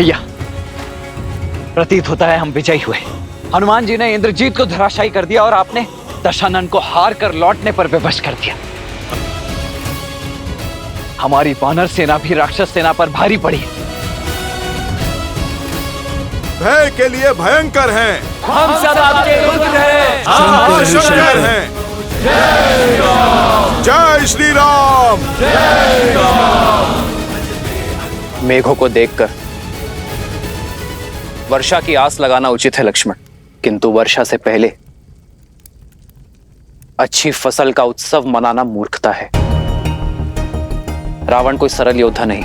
भैया, प्रतीत होता है हम विजयी हुए। हनुमान जी ने इंद्रजीत को धराशायी कर दिया और आपने दशानन को हार कर लौटने पर विवश कर दिया। हमारी वानर सेना भी राक्षस सेना पर भारी पड़ी। भय के लिए भयंकर हैं। हम सब आपके रुद्र हैं। हम शंकर हैं। जय श्री राम। मेघों को देखकर वर्षा की आस लगाना उचित है लक्ष्मण, किंतु वर्षा से पहले अच्छी फसल का उत्सव मनाना मूर्खता है। रावण कोई सरल योद्धा नहीं,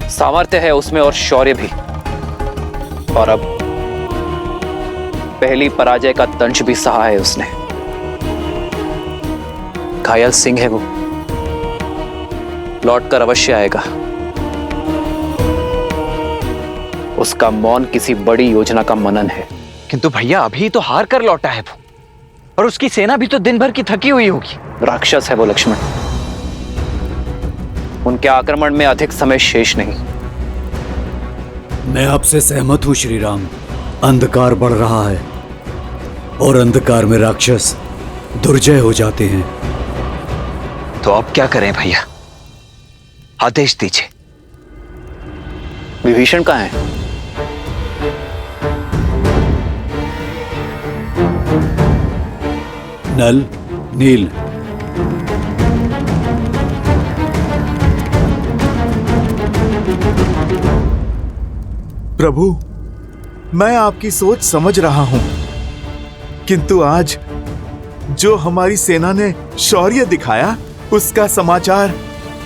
सामर्थ्य है उसमें और शौर्य भी, और अब पहली पराजय का दंश भी सहा है उसने। घायल सिंह है वो, लौटकर अवश्य आएगा। उसका मौन किसी बड़ी योजना का मनन है। किंतु भैया, अभी तो हार कर लौटा है वो, और उसकी सेना भी तो दिन भर की थकी हुई होगी। राक्षस है वो लक्ष्मण, उनके आक्रमण में अधिक समय शेष नहीं। मैं आपसे सहमत हूं श्री राम। अंधकार बढ़ रहा है और अंधकार में राक्षस दुर्जय हो जाते हैं। तो अब क्या करें भैया, आदेश दीजिए। विभीषण कहाँ है? नल, नील, प्रभु, मैं आपकी सोच समझ रहा हूं, किंतु आज जो हमारी सेना ने शौर्य दिखाया, उसका समाचार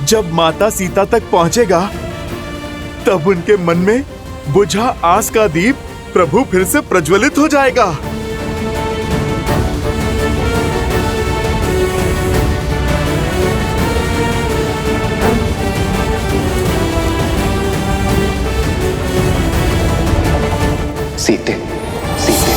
जब माता सीता तक पहुंचेगा, तब उनके मन में बुझा आस का दीप प्रभु फिर से प्रज्वलित हो जाएगा। सीते, सीते।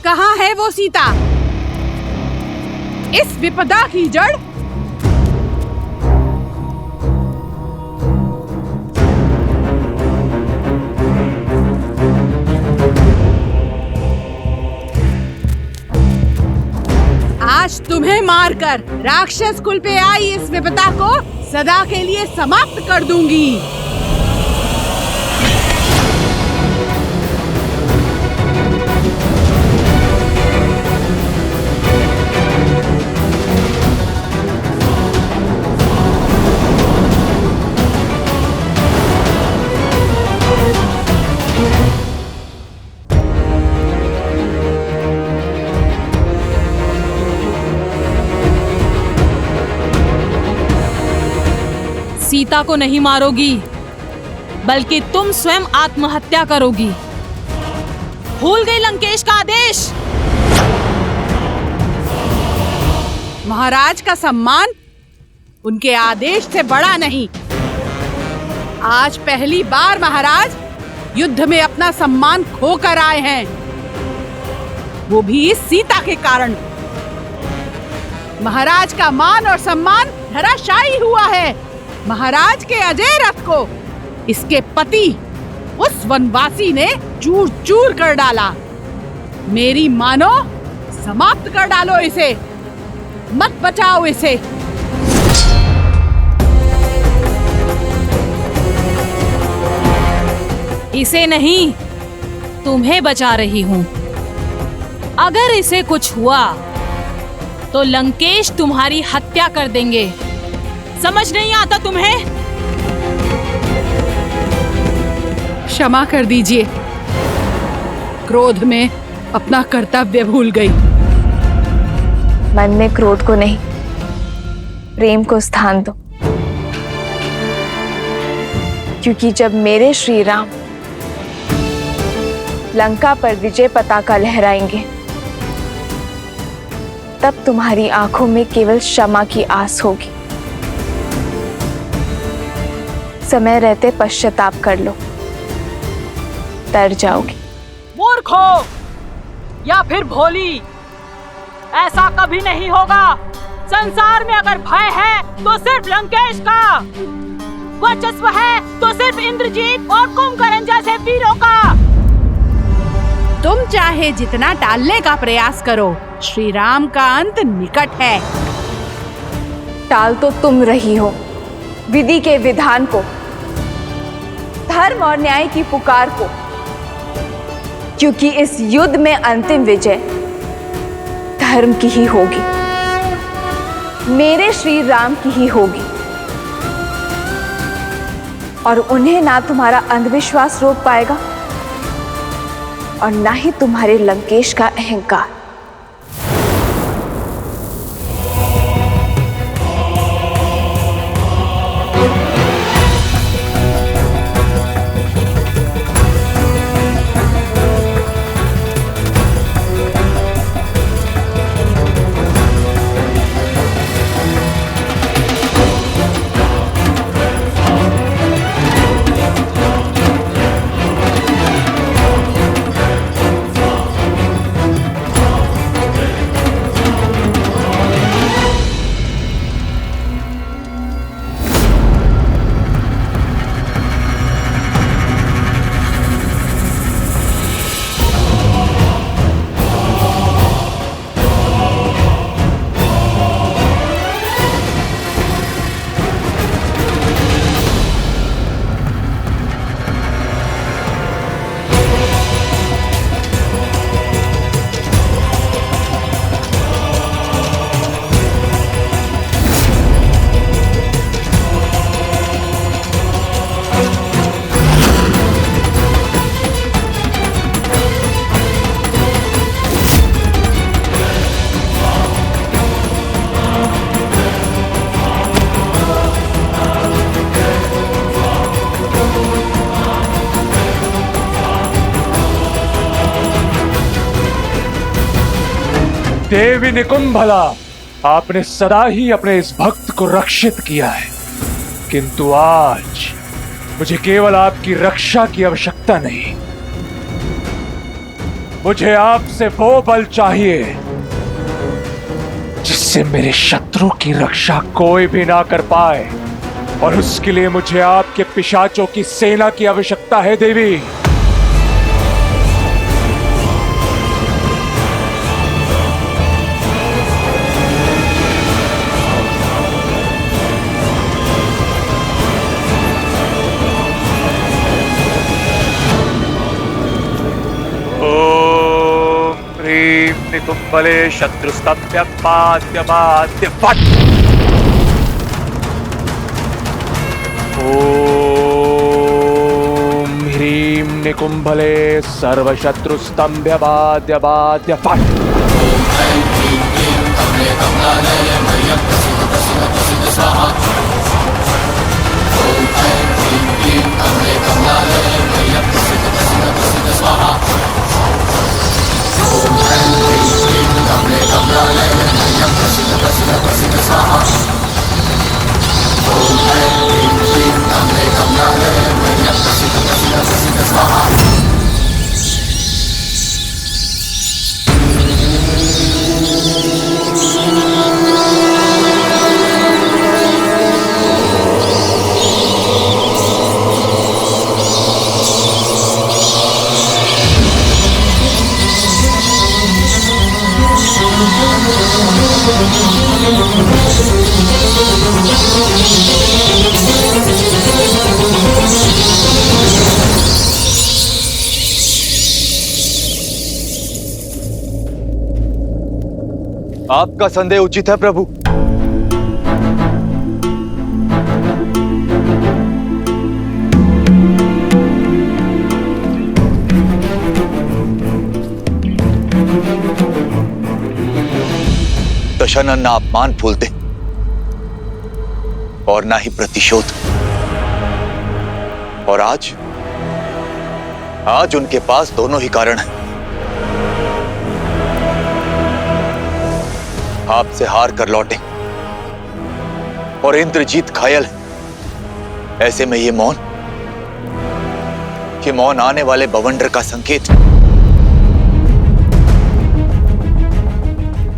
कहाँ है वो सीता? इस विपदा की जड़? आज तुम्हें मारकर राक्षस कुल पे आई इस विपदा को सदा के लिए समाप्त कर दूंगी। सीता को नहीं मारोगी, बल्कि तुम स्वयं आत्महत्या करोगी। भूल गई लंकेश का आदेश? महाराज का सम्मान उनके आदेश से बड़ा नहीं। आज पहली बार महाराज युद्ध में अपना सम्मान खोकर आए हैं, वो भी इस सीता के कारण। महाराज का मान और सम्मान धराशायी हुआ है। महाराज के अजय रथ को इसके पति उस वनवासी ने चूर चूर कर डाला। मेरी मानो, समाप्त कर डालो इसे, मत बचाओ इसे। इसे नहीं, तुम्हें बचा रही हूं। अगर इसे कुछ हुआ तो लंकेश तुम्हारी हत्या कर देंगे। समझ नहीं आता तुम्हें? क्षमा कर दीजिए, क्रोध में अपना कर्तव्य भूल गई। मन में क्रोध को नहीं, प्रेम को स्थान दो, क्योंकि जब मेरे श्री राम लंका पर विजय पताका लहराएंगे, तब तुम्हारी आंखों में केवल क्षमा की आस होगी। समय रहते पश्चाताप कर लो, तर जाओगी। मूर्ख हो या फिर भोली, ऐसा कभी नहीं होगा। संसार में अगर भय है तो सिर्फ लंकेश का, वर्चस्व है तो सिर्फ इंद्रजीत और कुंभकर्ण जैसे वीरों का। तुम चाहे जितना टालने का प्रयास करो, श्री राम का अंत निकट है। टाल तो तुम रही हो विधि के विधान को, धर्म और न्याय की पुकार को, क्योंकि इस युद्ध में अंतिम विजय धर्म की ही होगी, मेरे श्री राम की ही होगी। और उन्हें ना तुम्हारा अंधविश्वास रोक पाएगा और ना ही तुम्हारे लंकेश का अहंकार। देवी निकुंभला, आपने सदा ही अपने इस भक्त को रक्षित किया है, किंतु आज मुझे केवल आपकी रक्षा की आवश्यकता नहीं, मुझे आपसे वो बल चाहिए जिससे मेरे शत्रु की रक्षा कोई भी ना कर पाए, और उसके लिए मुझे आपके पिशाचों की सेना की आवश्यकता है देवी। निकुंभले शत्रुस्तभ्य पाद्य बाद्य फट। ओम ह्रीं निकुंभले सर्वशत्रुस्तंभ्य बाद्य बाद्य फट। आपका संदेह उचित है प्रभु। दशानन ना अपमान फूलते और ना ही प्रतिशोध, और आज उनके पास दोनों ही कारण हैं। आपसे हार कर लौटे और इंद्रजीत घायल है। ऐसे में ये मौन आने वाले बवंडर का संकेत है।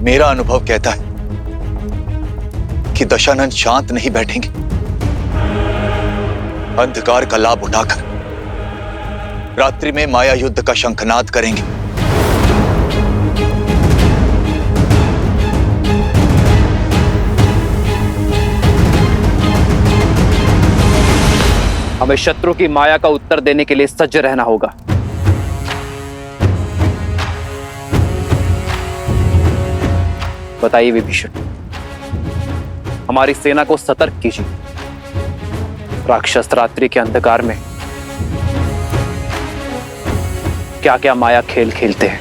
मेरा अनुभव कहता है कि दशानन शांत नहीं बैठेंगे। अंधकार का लाभ उठाकर रात्रि में माया युद्ध का शंखनाद करेंगे। हमें शत्रु की माया का उत्तर देने के लिए सज्ज रहना होगा। बताइए विभीषण, हमारी सेना को सतर्क कीजिए। राक्षस रात्रि के अंधकार में क्या क्या माया खेल खेलते हैं।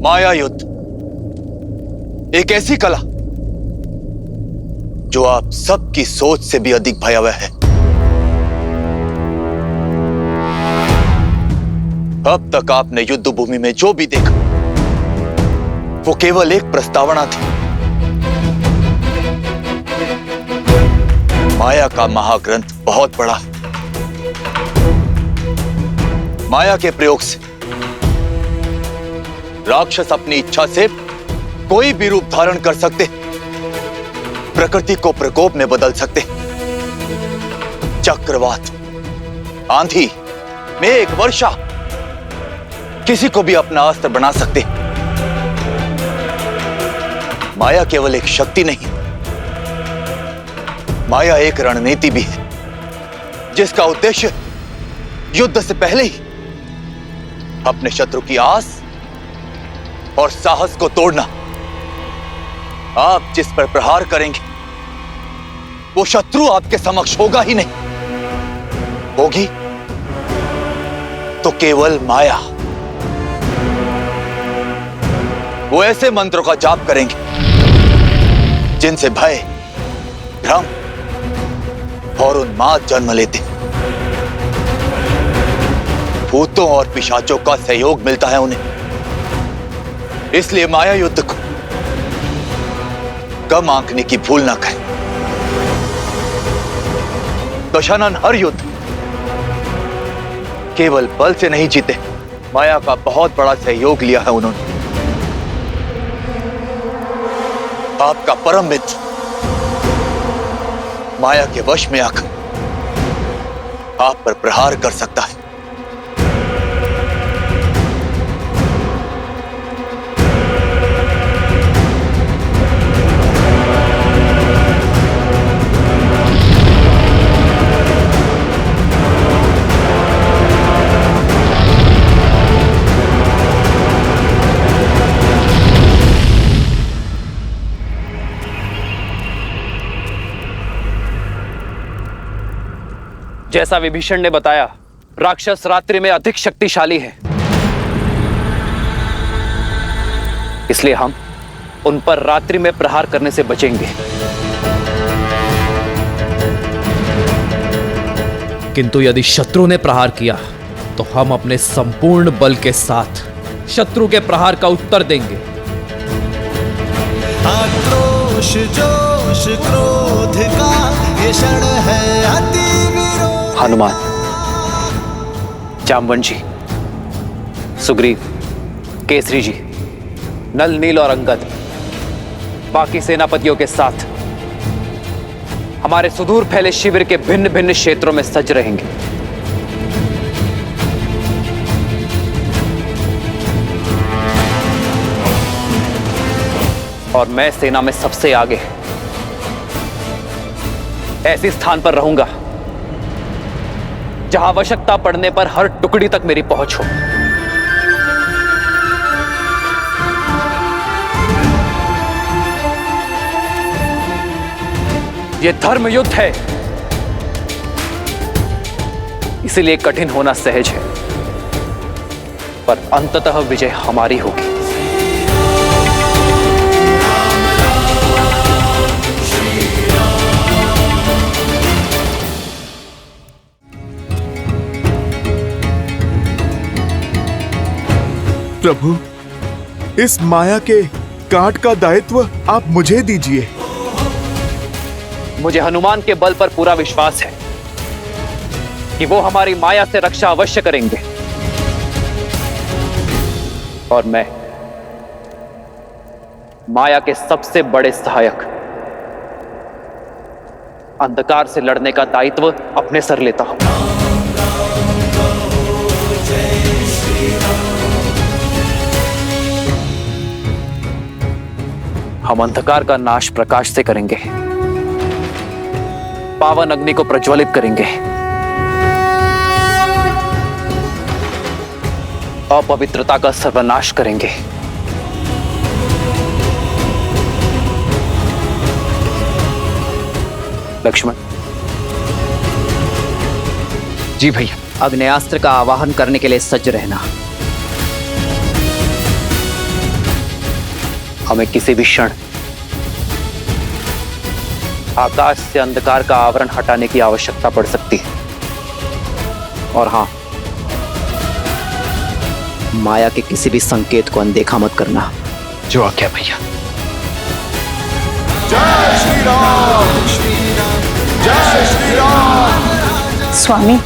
माया युद्ध एक ऐसी कला जो आप सबकी सोच से भी अधिक भयावह है। अब तक आपने युद्ध भूमि में जो भी देखा वो केवल एक प्रस्तावना थी। माया का महाग्रंथ बहुत बड़ा है। माया के प्रयोग से राक्षस अपनी इच्छा से कोई भी रूप धारण कर सकते, प्रकृति को प्रकोप में बदल सकते। चक्रवात, आंधी, मेघ, वर्षा, किसी को भी अपना अस्त्र बना सकते। माया केवल एक शक्ति नहीं, माया एक रणनीति भी है, जिसका उद्देश्य युद्ध से पहले ही अपने शत्रु की आस और साहस को तोड़ना। आप जिस पर प्रहार करेंगे वो शत्रु आपके समक्ष होगा ही नहीं, होगी तो केवल माया। वो ऐसे मंत्रों का जाप करेंगे जिनसे भय, भ्रम और उन्माद जन्म लेते। भूतों और पिशाचों का सहयोग मिलता है उन्हें। इसलिए माया युद्ध को कम आंकने की भूल ना करें। दशानन हर युद्ध केवल बल से नहीं जीते, माया का बहुत बड़ा सहयोग लिया है उन्होंने। आपका परम मित्र माया के वश में आकर आप पर प्रहार कर सकता है। जैसा विभीषण ने बताया, राक्षस रात्रि में अधिक शक्तिशाली है, इसलिए हम उन पर रात्रि में प्रहार करने से बचेंगे। किंतु यदि शत्रु ने प्रहार किया तो हम अपने संपूर्ण बल के साथ शत्रु के प्रहार का उत्तर देंगे। आक्रोश, जोश, क्रोध का ये क्षण है अति विरोध। हनुमान, जामवंशी, सुग्रीव, केसरी जी, नल, नील और अंगद बाकी सेनापतियों के साथ हमारे सुदूर फैले शिविर के भिन्न भिन्न क्षेत्रों में सज रहेंगे। और मैं सेना में सबसे आगे ऐसे स्थान पर रहूंगा जहां आवश्यकता पड़ने पर हर टुकड़ी तक मेरी पहुंच हो। यह धर्म युद्ध है, इसलिए कठिन होना सहज है, पर अंततः विजय हमारी होगी। प्रभु, इस माया के काट का दायित्व आप मुझे दीजिए। मुझे हनुमान के बल पर पूरा विश्वास है कि वो हमारी माया से रक्षा अवश्य करेंगे, और मैं माया के सबसे बड़े सहायक अंधकार से लड़ने का दायित्व अपने सर लेता हूं। हम अंधकार का नाश प्रकाश से करेंगे, पावन अग्नि को प्रज्वलित करेंगे, अपवित्रता का सर्वनाश करेंगे। लक्ष्मण। जी भैया। अग्नेयास्त्र का आवाहन करने के लिए सज्ज रहना। हमें किसी भी क्षण आकाश से अंधकार का आवरण हटाने की आवश्यकता पड़ सकती है। और हां, माया के किसी भी संकेत को अनदेखा मत करना। जो आज्ञा भैया। जय श्री राम, जय श्री राम। स्वामी,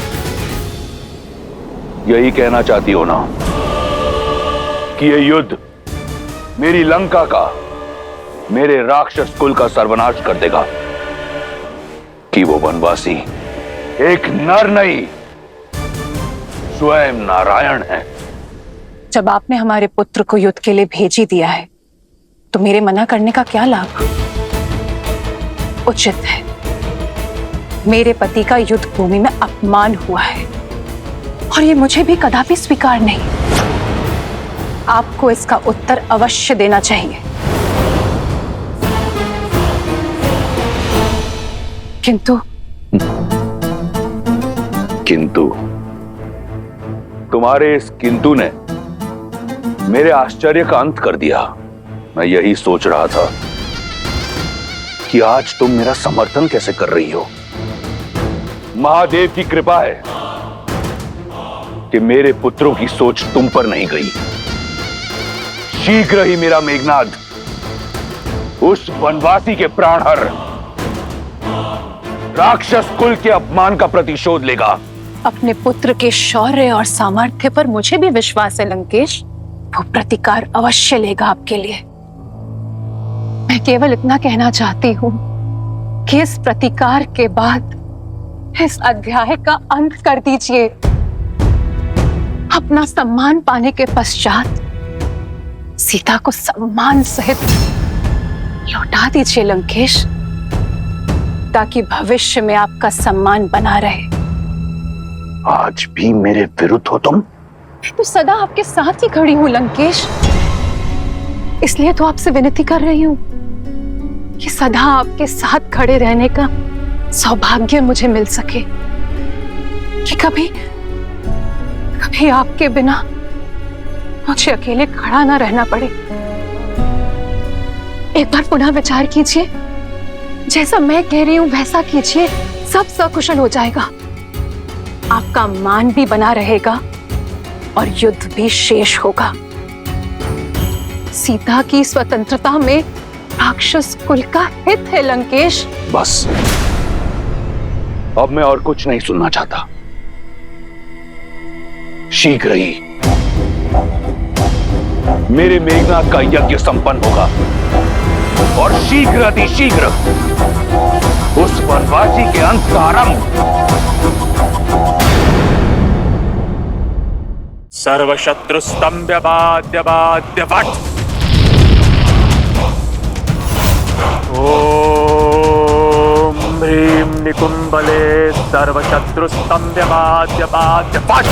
यही कहना चाहती हो ना कि ये युद्ध मेरी लंका का, मेरे राक्षस कुल का सर्वनाश कर देगा, कि वो वनवासी एक नर नहीं, स्वयं नारायण है। जब आपने हमारे पुत्र को युद्ध के लिए भेज ही दिया है, तो मेरे मना करने का क्या लाभ? उचित है, मेरे पति का युद्ध भूमि में अपमान हुआ है, और ये मुझे भी कदापि स्वीकार नहीं। आपको इसका उत्तर अवश्य देना चाहिए। किंतु तुम्हारे इस किंतु ने मेरे आश्चर्य का अंत कर दिया। मैं यही सोच रहा था कि आज तुम मेरा समर्थन कैसे कर रही हो। महादेव की कृपा है कि मेरे पुत्रों की सोच तुम पर नहीं गई। शीघ्र ही मेरा मेघनाद उस वनवासी के प्राणहर राक्षस कुल के अपमान का प्रतिशोध लेगा। अपने पुत्र के शौर्य और सामर्थ्य पर मुझे भी विश्वास है लंकेश। वो प्रतिकार अवश्य लेगा आपके लिए। मैं केवल इतना कहना चाहती हूँ कि इस प्रतिकार के बाद इस अध्याय का अंत कर दीजिए। अपना सम्मान पाने के पश्चात सीता को सम्मान सहित लौटा दीजिए लंकेश, ताकि भविष्य में आपका सम्मान बना रहे। आज भी मेरे विरुद्ध हो तुम? तो सदा आपके साथ ही खड़ी हूं लंकेश, इसलिए तो आपसे विनती कर रही हूं कि सदा आपके साथ खड़े रहने का सौभाग्य मुझे मिल सके, कि कभी कभी आपके बिना मुझे अकेले खड़ा ना रहना पड़े। एक बार पुनः विचार कीजिए, जैसा मैं कह रही हूं वैसा कीजिए, सब सकुशल हो जाएगा। आपका मान भी बना रहेगा और युद्ध भी शेष होगा। सीता की स्वतंत्रता में राक्षस कुल का हित है लंकेश। बस, अब मैं और कुछ नहीं सुनना चाहता। शीघ्र ही मेरे मेघनाद का यज्ञ संपन्न होगा, और शीघ्र अतिशीघ्र उस वनवासी के अंत का आरंभ। सर्वशत्रु स्तंभ्य बाध्य बाध्य वट। ओम ह्रीं निकुंभले सर्वशत्रु स्तंभ्य बाध्य बाध्य वट।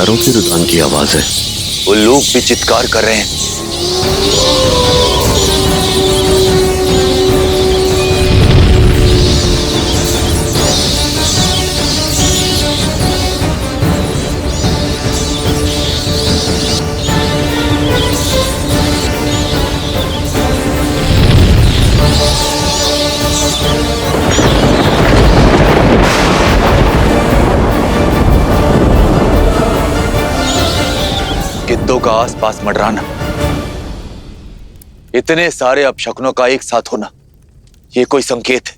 चित्कारों की रुदान की आवाज है। वो लोग भी चित्कार कर रहे हैं। गिद्धों का आसपास मंडराना, इतने सारे अपशकुनों का एक साथ होना, ये कोई संकेत है।